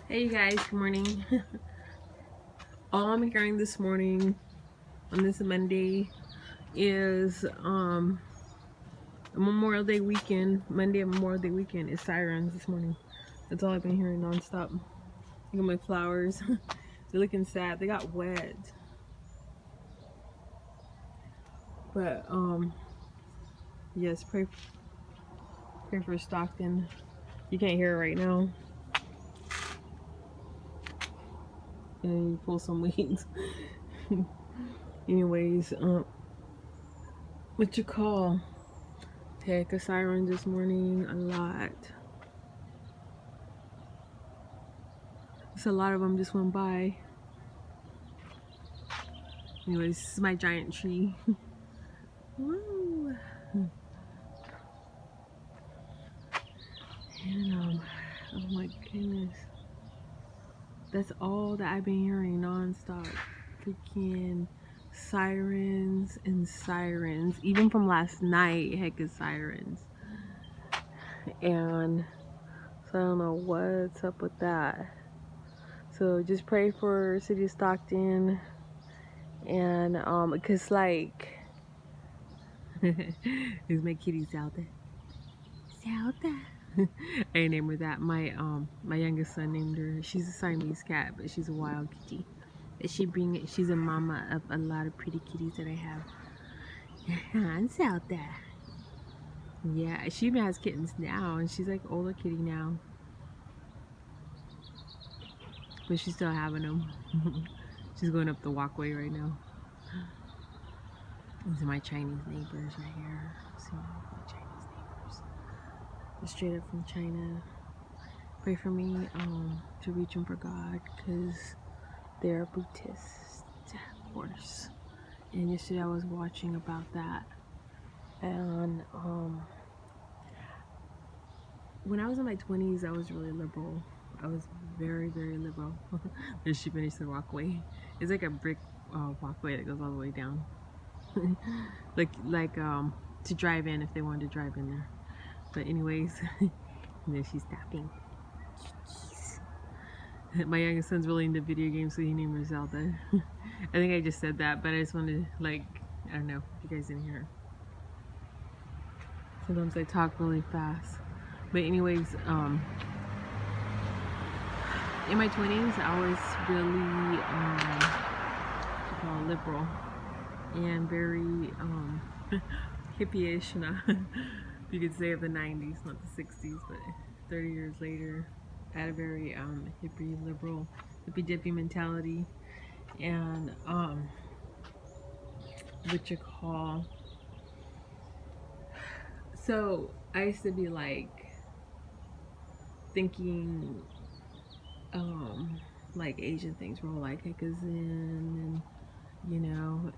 Hey you guys, good morning. All I'm hearing this morning on this Monday is Memorial Day weekend. Monday of Memorial Day weekend is sirens this morning. That's all I've been hearing nonstop. Look at my flowers. They're looking sad. They got wet. But yes, pray for Stockton. You can't hear it right now. And then you pull some weeds. Anyways, what you call? Heck, a siren this morning, a lot. So a lot of them just went by. Anyways, this is my giant tree. Woo! And oh my goodness, that's all that I've been hearing nonstop. Freaking sirens and sirens. Even from last night, heck is sirens. And so I don't know what's up with that. So just pray for City of Stockton. And because like is my kitty Zelda. I named her that. My youngest son named her. She's a Siamese cat, but she's a wild kitty. She's a mama of a lot of pretty kitties that I have. I'm Zelda. Yeah, she even has kittens now, and she's like older kitty now. But she's still having them. She's going up the walkway right now. These are my Chinese neighbors right here. See my Chinese neighbors. They're straight up from China. Pray for me to reach them for God, because they're Buddhist, of course. And yesterday I was watching about that. And when I was in my 20s, I was really liberal. I was very, very liberal. There's she finished the walkway. It's like a brick walkway that goes all the way down. like to drive in if they wanted to drive in there. But anyways, there she's tapping. My youngest son's really into video games, so he named her Zelda. I think I just said that, but I just wanted to, like, I don't know if you guys didn't hear. Sometimes I talk really fast. But anyways, in my 20s, I was really liberal and very hippie-ish, you could say, of the 90s, not the 60s, but 30 years later, I had a very hippie, liberal, hippy-dippy mentality. And what you call, so I used to be like thinking like Asian things were all like Hikazin and, you know,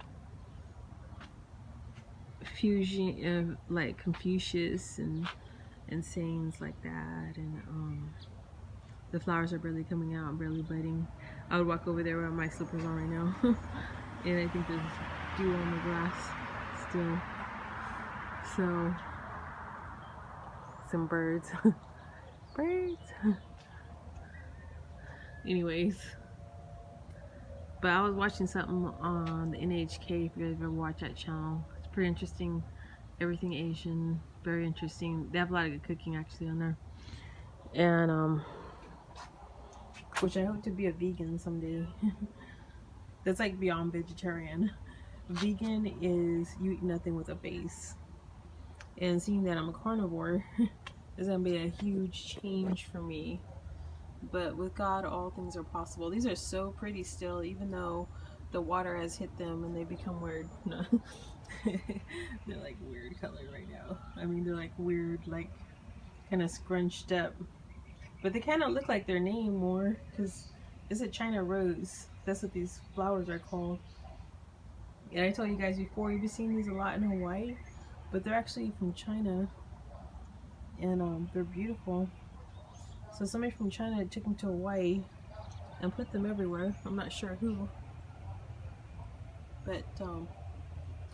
fusion of like Confucius and sayings like that. And the flowers are barely coming out, barely budding. I would walk over there with my slippers on right now. And I think there's dew on the grass still. So some birds. Birds. Anyways, but I was watching something on the NHK, if you ever watch that channel. It's pretty interesting. Everything Asian, very interesting. They have a lot of good cooking actually on there. And which I hope to be a vegan someday. That's like beyond vegetarian. Vegan is you eat nothing with a base. And seeing that I'm a carnivore is gonna be a huge change for me. But with God, all things are possible. These are so pretty still, even though the water has hit them and they become weird. No. They're like weird color right now. I mean, they're like weird, like kind of scrunched up. But they kind of look like their name more, because it's a China rose. That's what these flowers are called. And I told you guys before, you've been seeing these a lot in Hawaii, but they're actually from China. And they're beautiful. So somebody from China took them to Hawaii and put them everywhere. I'm not sure who, but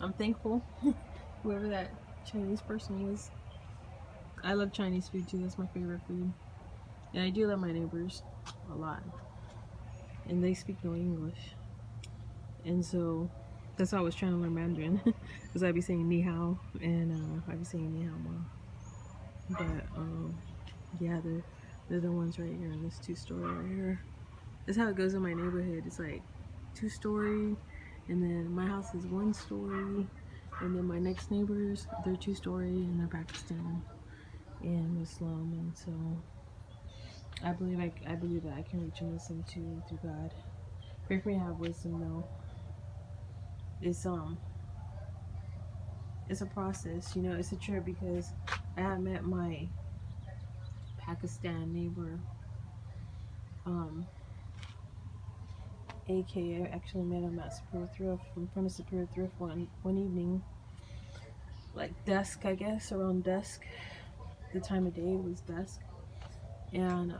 I'm thankful. Whoever that Chinese person is. I love Chinese food too. That's my favorite food. And I do love my neighbors. a lot, and they speak no English. And so that's why I was trying to learn Mandarin, because I'd be saying ni hao, and I'd be saying ni hao ma. But yeah, they're the ones right here in this 2-story right here. That's how it goes in my neighborhood. It's like 2-story, and then my house is 1-story, and then my next neighbors, they're 2-story, and they're Pakistan and Muslim. And so I believe that I can reach a Muslim too through God. Pray for me to have wisdom though. It's a process, you know. It's a trip, because I have met my Pakistan neighbor, aka I actually met him at Superior Thrift, in front of Superior Thrift one evening, like dusk, I guess, around dusk. The time of day was dusk, and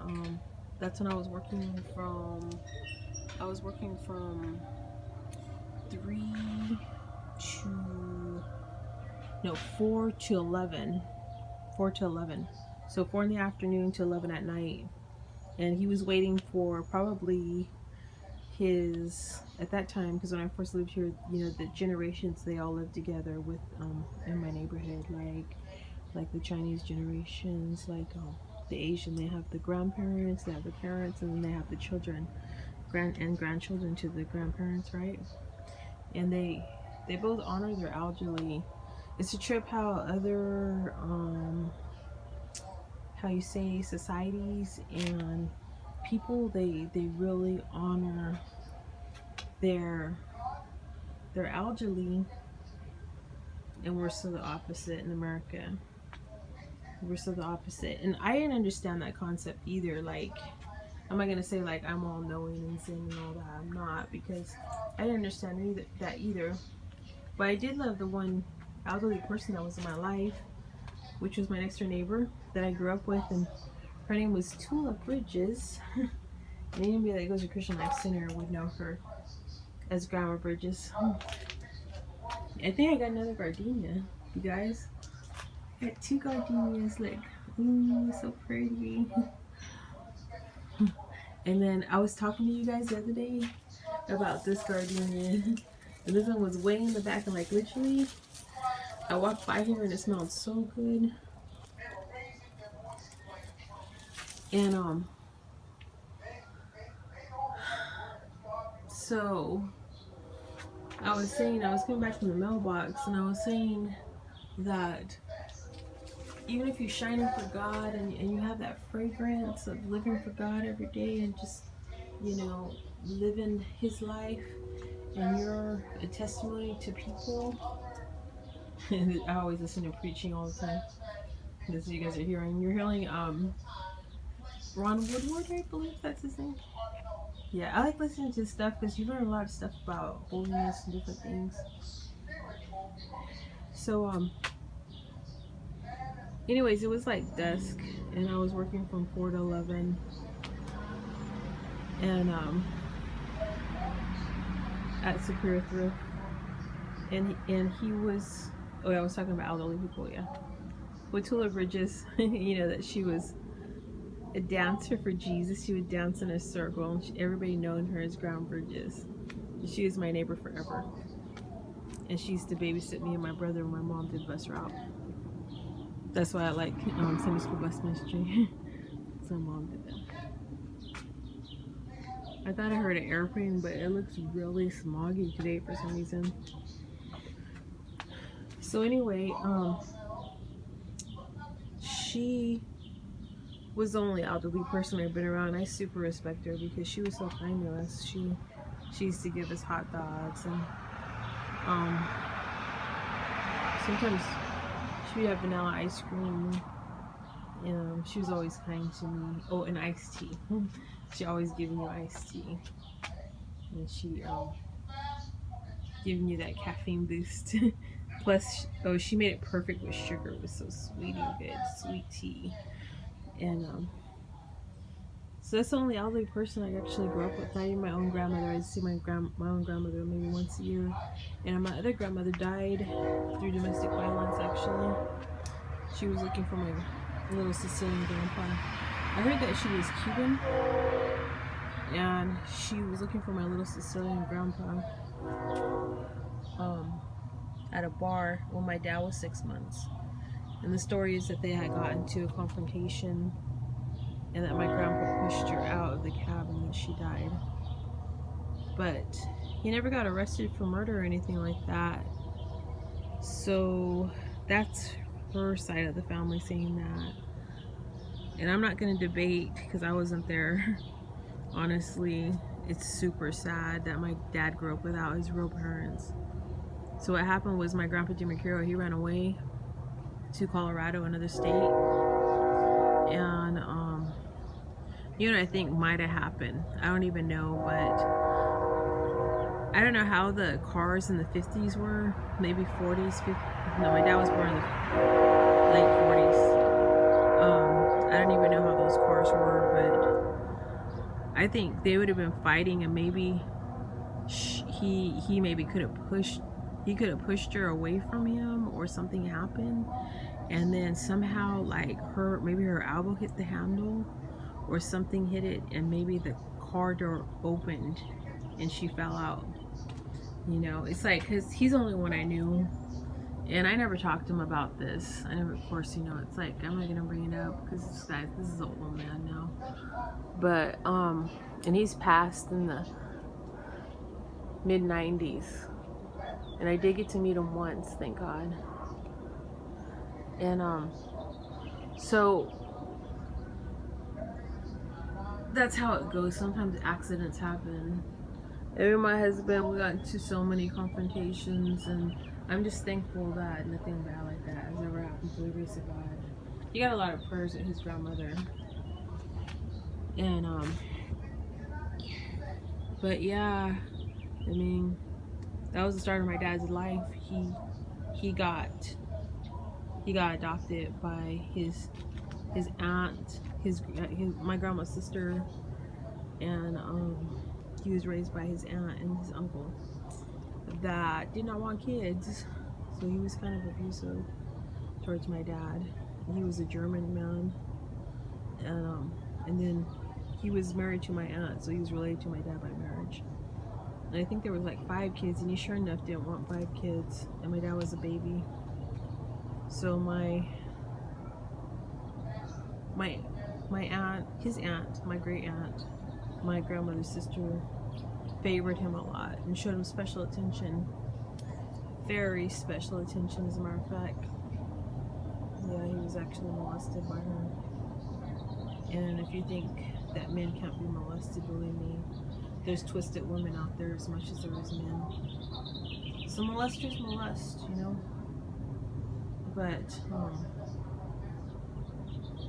that's when I was working from 4 to 11. So 4 in the afternoon to 11 at night. And he was waiting for probably his, at that time, because when I first lived here, you know, the generations, they all lived together with in my neighborhood, like the Chinese generations, like the Asian, they have the grandparents, they have the parents, and then they have the children, grandchildren to the grandparents, right? And they both honor their elderly. It's a trip how other how you say societies and people, they really honor their elderly, and we're so the opposite in America. We're so the opposite, and I didn't understand that concept either. Like, I'm not gonna say like I'm all knowing and zen and all that. I'm not, because I didn't understand that either. But I did love the one elderly person that was in my life, which was my next door neighbor that I grew up with, and her name was Tula Bridges. And anybody that goes to Christian Life Center would know her as Grandma Bridges. I think I got another gardenia, you guys. I got 2 gardenias, like, ooh, so pretty. And then I was talking to you guys the other day about this gardenia, and this one was way in the back, and like literally, I walked by here and it smelled so good. And so I was coming back from the mailbox, and I was saying that even if you're shining for God and you have that fragrance of living for God every day and just, you know, living His life, and you're a testimony to people. And I always listen to preaching all the time. This is you guys are hearing. You're hearing Ron Woodward, I believe that's his name. Yeah, I like listening to stuff because you learn a lot of stuff about holiness and different things. So anyways, it was like dusk, and I was working from 4 to 11, and at Superior Thrift, and he was, oh yeah, I was talking about elderly people, yeah. With Tula Bridges, you know that she was a dancer for Jesus. She would dance in a circle, and everybody known her as Grandma Bridges. She was my neighbor forever, and she used to babysit me and my brother when my mom did bus route. That's why I like Sunday school bus ministry. So mom did that. I thought I heard an airplane, but it looks really smoggy today for some reason. So anyway, she was the only elderly person I've been around. I super respect her because she was so kind to us. She used to give us hot dogs, and sometimes she would have vanilla ice cream. She was always kind to me. Oh, and iced tea. She always giving you iced tea, and she giving you that caffeine boost. Plus, she made it perfect with sugar. It was so sweet and good, sweet tea. And so that's the only elderly person I actually grew up with. Not even my own grandmother. I see my own grandmother maybe once a year. And my other grandmother died through domestic violence, actually. She was looking for my little Sicilian grandpa. I heard that she was Cuban. and she was looking for my little Sicilian grandpa at a bar when my dad was 6 months. And the story is that they had gotten into a confrontation and that my grandpa pushed her out of the cab and then she died. But he never got arrested for murder or anything like that. So that's her side of the family saying that. And I'm not going to debate because I wasn't there. Honestly, it's super sad that my dad grew up without his real parents. So what happened was my grandpa Jimmy Carroll, he ran away to Colorado, another state. And you know what I think might have happened? I don't even know, but I don't know how the cars in the 50s were, maybe 40s, 50s. No, my dad was born in the late 40s. I don't even know how those cars were, but I think they would have been fighting, and maybe he maybe could have pushed her away from him, or something happened, and then somehow like maybe her elbow hit the handle or something hit it, and maybe the car door opened and she fell out. You know, it's like, because he's the only one I knew, and I never talked to him about this. I never, of course, you know, it's like, I'm not gonna bring it up because this is an old man now. But and he's passed in the mid-90s, and I did get to meet him once, thank God. And so that's how it goes. Sometimes accidents happen. And with my husband, we got into so many confrontations, and I'm just thankful that nothing bad like that has ever happened to the grace of God. He got a lot of prayers at his grandmother. And but yeah, I mean, that was the start of my dad's life. He got adopted by his aunt, my grandma's sister, and he was raised by his aunt and his uncle that did not want kids, so he was kind of abusive towards my dad. He was a German man, and then he was married to my aunt, so he was related to my dad by marriage. And I think there was like 5 kids, and he sure enough didn't want 5 kids, and my dad was a baby. So my aunt, his aunt, my great aunt, my grandmother's sister, favored him a lot and showed him special attention. Very special attention, as a matter of fact. Yeah, he was actually molested by her. And if you think that men can't be molested, believe me, there's twisted women out there as much as there is men. So molesters molest, you know. But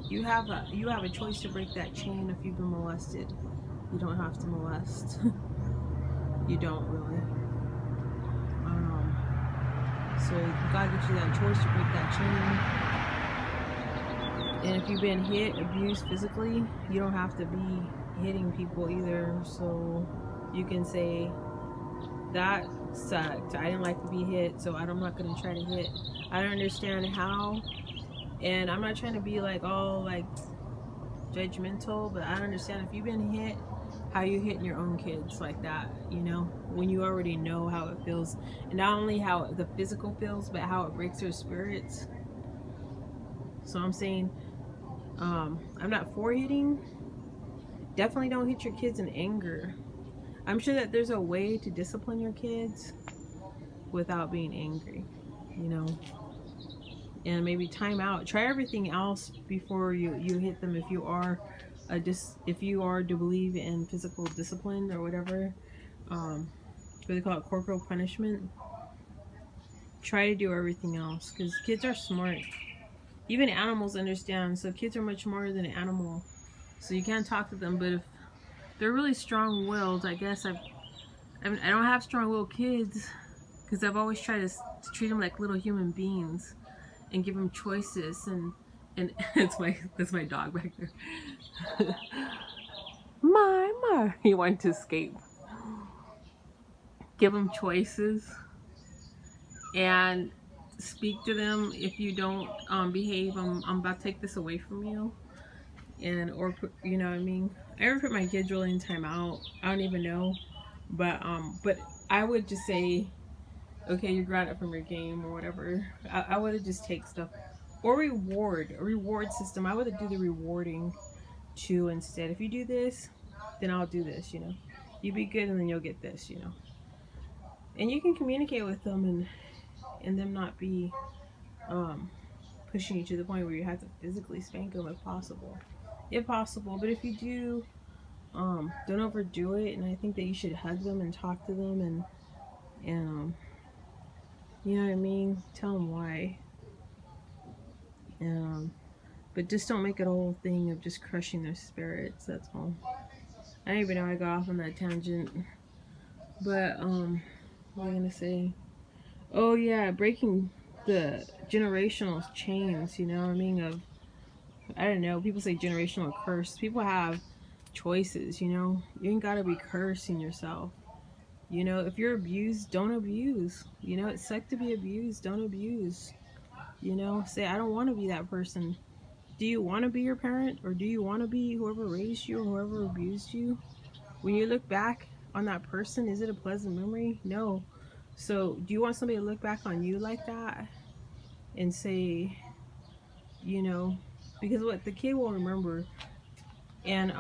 you have a choice to break that chain if you've been molested. You don't have to molest. You don't really. So God gives you that choice to break that chain. And if you've been hit, abused physically, you don't have to be hitting people either. So you can say, that sucked. I didn't like to be hit, so I'm not going to try to hit. I don't understand how. And I'm not trying to be like all like judgmental, but I don't understand if you've been hit, how you hitting your own kids like that, you know, when you already know how it feels, and not only how the physical feels, but how it breaks their spirits. So I'm saying, I'm not for hitting. Definitely don't hit your kids in anger. I'm sure that there's a way to discipline your kids without being angry, you know. And maybe time out. Try everything else before you hit them. If you are to believe in physical discipline or whatever, what they call it, corporal punishment. Try to do everything else, because kids are smart. Even animals understand. So kids are much more than an animal. So you can't talk to them, but if they're really strong-willed, I guess I don't have strong-willed kids, because I've always tried to treat them like little human beings and give them choices, and that's my dog back there. my he wanted to escape. Give them choices and speak to them. If you don't behave, I'm about to take this away from you, and or you know what I mean. I ever put my kids really in timeout. I don't even know, but I would just say, okay, you're grounded from your game or whatever. I would have just take stuff or a reward system. I would do the rewarding too instead. If you do this, then I'll do this. You know, you be good and then you'll get this. You know, and you can communicate with them and them not be um pushing you to the point where you have to physically spank them if possible. But if you do, don't overdo it. And I think that you should hug them and talk to them and you know what I mean. Tell them why. Um, but just don't make it a whole thing of just crushing their spirits. That's all. I don't even know I got off on that tangent. But what was I gonna say? Oh yeah, breaking the generational chains. You know what I mean? Of I don't know. People say generational curse. People have choices. You know, you ain't gotta be cursing yourself. You know, if you're abused, don't abuse. You know, it's sucks to be abused. Don't abuse. You know, say I don't want to be that person. Do you want to be your parent, or do you want to be whoever raised you or whoever abused you? When you look back on that person, is it a pleasant memory? No. So, do you want somebody to look back on you like that and say, you know, because what the kid will remember, and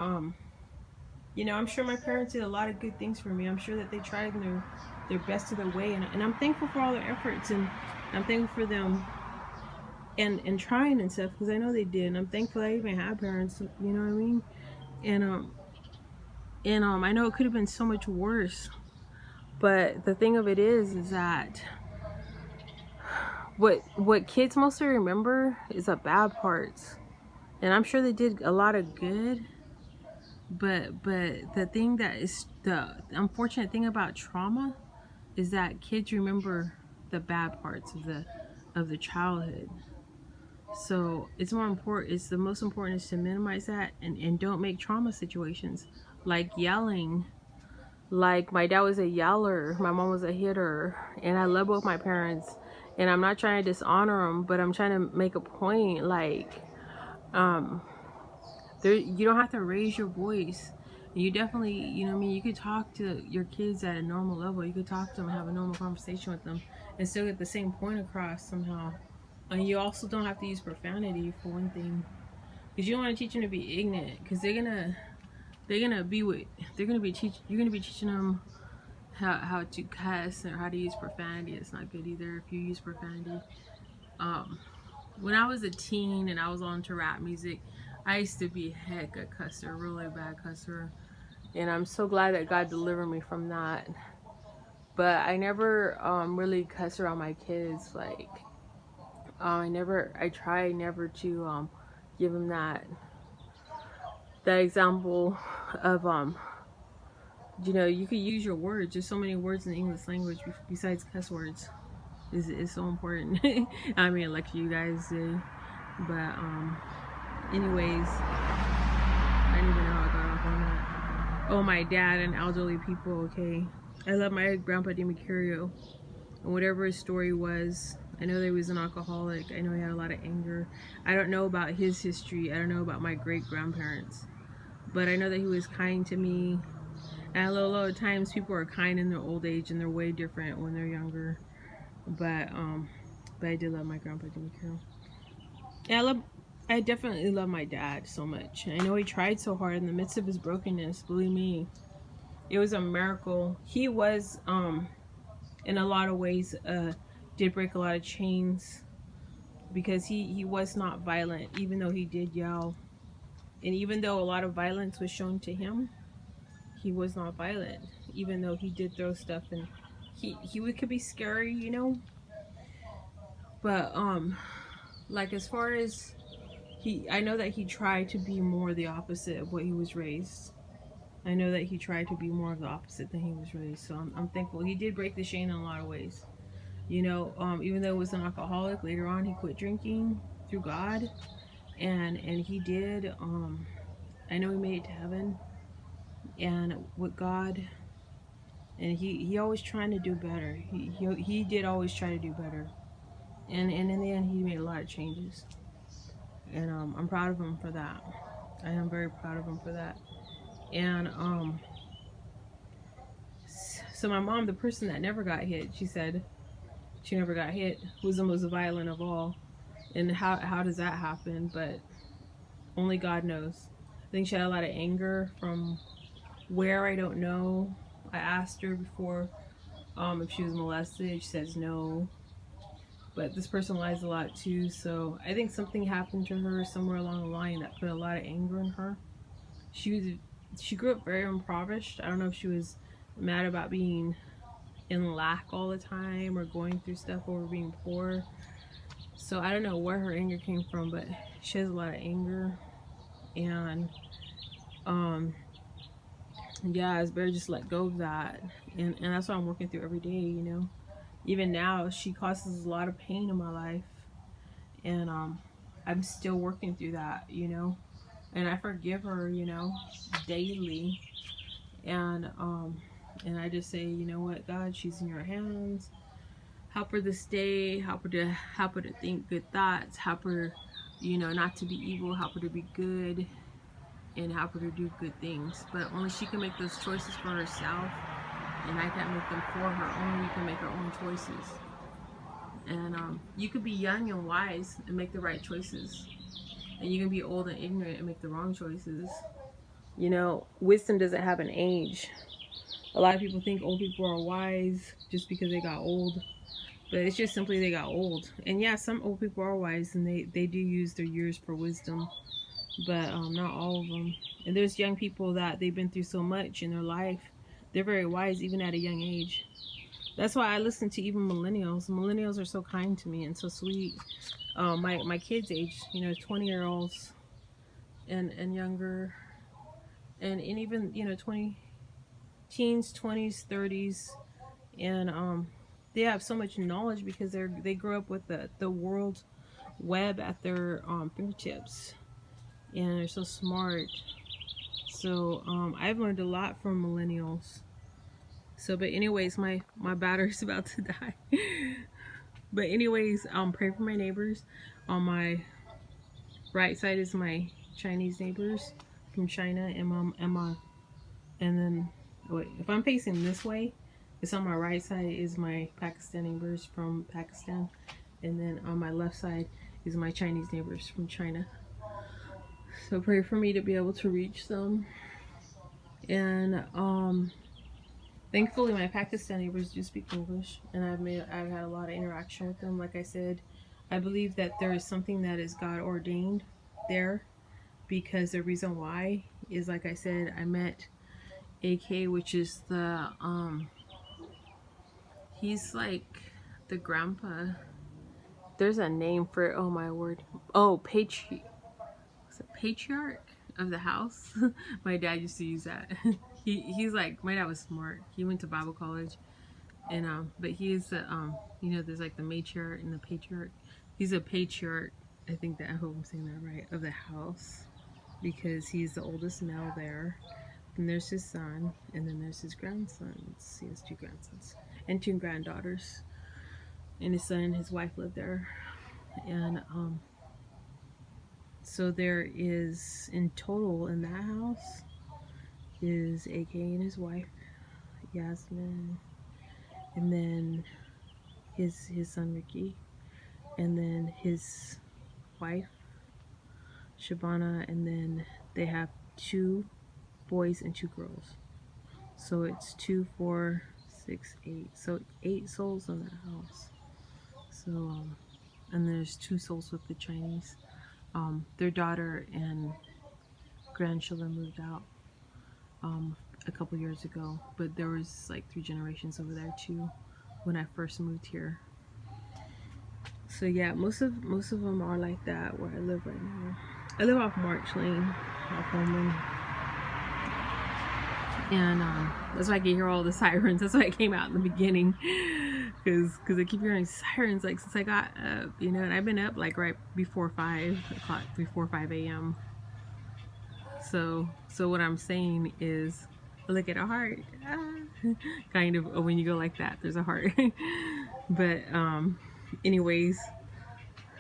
you know, I'm sure my parents did a lot of good things for me. I'm sure that they tried their best of their way, and I'm thankful for all their efforts, and I'm thankful for them and trying and stuff because I know they did. And I'm thankful I even had parents. You know what I mean? And I know it could have been so much worse, but the thing of it is that what kids mostly remember is the bad parts, and I'm sure they did a lot of good. But the thing that is the unfortunate thing about trauma is that kids remember the bad parts of the childhood. So it's more important. It's the most important is to minimize that and don't make trauma situations like yelling. Like my dad was a yeller, my mom was a hitter, and I love both my parents. And I'm not trying to dishonor them, but I'm trying to make a point. Like, there you don't have to raise your voice. You definitely, you know what I mean, you could talk to your kids at a normal level. You could talk to them, have a normal conversation with them, and still get the same point across somehow. And you also don't have to use profanity for one thing, because you don't want to teach them to be ignorant, because they're gonna be with they're gonna be teach you're gonna be teaching them how to cuss or how to use profanity. It's not good either if you use profanity. Um, when I was a teen and I was on to rap music, I used to be heck a cusser, really bad cusser, and I'm so glad that God delivered me from that. But I never really cuss around my kids. Like I try never to give them that example of you know, you could use your words. There's so many words in the English language besides cuss words. Is so important. I mean, like you guys do, but anyways, I don't even know how I got off on that. Oh, my dad and elderly people. Okay, I love my grandpa DiMercurio, and whatever his story was. I know that he was an alcoholic. I know he had a lot of anger. I don't know about his history. I don't know about my great grandparents, but I know that he was kind to me. And a lot of times people are kind in their old age and they're way different when they're younger. But I did love my grandpa Jimmy Carroll. Yeah, I definitely love my dad so much. I know he tried so hard in the midst of his brokenness. Believe me, it was a miracle. He was in a lot of ways did break a lot of chains because he was not violent, even though he did yell. And even though a lot of violence was shown to him, he was not violent, even though he did throw stuff, and he could be scary, you know. But like as far as I know that he tried to be more the opposite of what he was raised. I know that he tried to be more of the opposite than he was raised. So I'm thankful. He did break the chain in a lot of ways. You know, even though he was an alcoholic, later on he quit drinking through God, and he did. I know he made it to heaven, and with God, and he always trying to do better. He did always try to do better, and in the end he made a lot of changes, and I'm proud of him for that. I am very proud of him for that. And so my mom, the person that never got hit, she said she never got hit, was the most violent of all. And how does that happen? But only God knows. I think she had a lot of anger from where, I don't know. I asked her before if she was molested. She says no. But this person lies a lot too, so I think something happened to her somewhere along the line that put a lot of anger in her. She grew up very impoverished. I don't know if she was mad about being in lack all the time or going through stuff over being poor. So I don't know where her anger came from, but she has a lot of anger. And yeah, it's better just let go of that. And that's what I'm working through every day, you know. Even now, she causes a lot of pain in my life. And I'm still working through that, you know. And I forgive her, you know, daily. And I just say, you know what, God, she's in your hands. Help her this day. Help her to think good thoughts. Help her, you know, not to be evil. Help her to be good, and help her to do good things. But only she can make those choices for herself, and I can't make them for her. Only we can make our own choices. And you could be young and wise and make the right choices, and you can be old and ignorant and make the wrong choices. You know, wisdom doesn't have an age. A lot of people think old people are wise just because they got old, but it's just simply they got old. And yeah, some old people are wise, and they do use their years for wisdom, but not all of them. And there's young people that they've been through so much in their life, they're very wise even at a young age. That's why I listen to even millennials. Millennials are so kind to me and so sweet. My kids' age, you know, 20-year-olds and younger, and even, you know, 20 teens, 20s, 30s, and they have so much knowledge because they grew up with the world web at their fingertips, and they're so smart. So I've learned a lot from millennials. So, but anyways, my battery's about to die. But anyways, pray for my neighbors. On my right side is my Chinese neighbors from China, and then wait, if I'm facing this way, it's on my right side is my Pakistani neighbors from Pakistan, and then on my left side is my Chinese neighbors from China. So pray for me to be able to reach them. And thankfully my Pakistan neighbors do speak English, and I've had a lot of interaction with them. Like I said, I believe that there is something that is God ordained there, because the reason why is, like I said, I met AK, which is the he's like the grandpa. There's a name for it. Oh my word. Oh, patriarch of the house. My dad used to use that. He's like, my dad was smart. He went to Bible college, and but he's the you know, there's like the matriarch and the patriarch. He's a patriarch. I think that, I hope I'm saying that right, of the house, because he's the oldest male there. And there's his son, and then there's his grandsons. He has 2 grandsons and 2 granddaughters. And his son and his wife live there. And so there is, in total in that house, is AK and his wife, Yasmin, and then his son Ricky, and then his wife Shabana, and then they have 2 boys and 2 girls. So it's 2, 4, 6, 8. So 8 souls in that house. So and there's 2 souls with the Chinese. Their daughter and grandchildren moved out a couple years ago, but there was like 3 generations over there too when I first moved here. So yeah, most of them are like that where I live right now. I live off March Lane, off Homeland. And that's why I can hear all the sirens. That's why I came out in the beginning, because I keep hearing sirens like since I got up, you know. And I've been up like right before 5 o'clock, before 5 a.m. So what I'm saying is, look at a heart, kind of when you go like that, there's a heart. But anyways,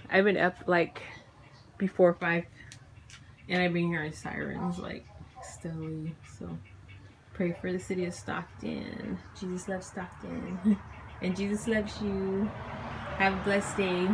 I've been up like before 5, and I've been hearing sirens like steadily. So pray for the city of Stockton. Jesus loves Stockton. And Jesus loves you. Have a blessed day.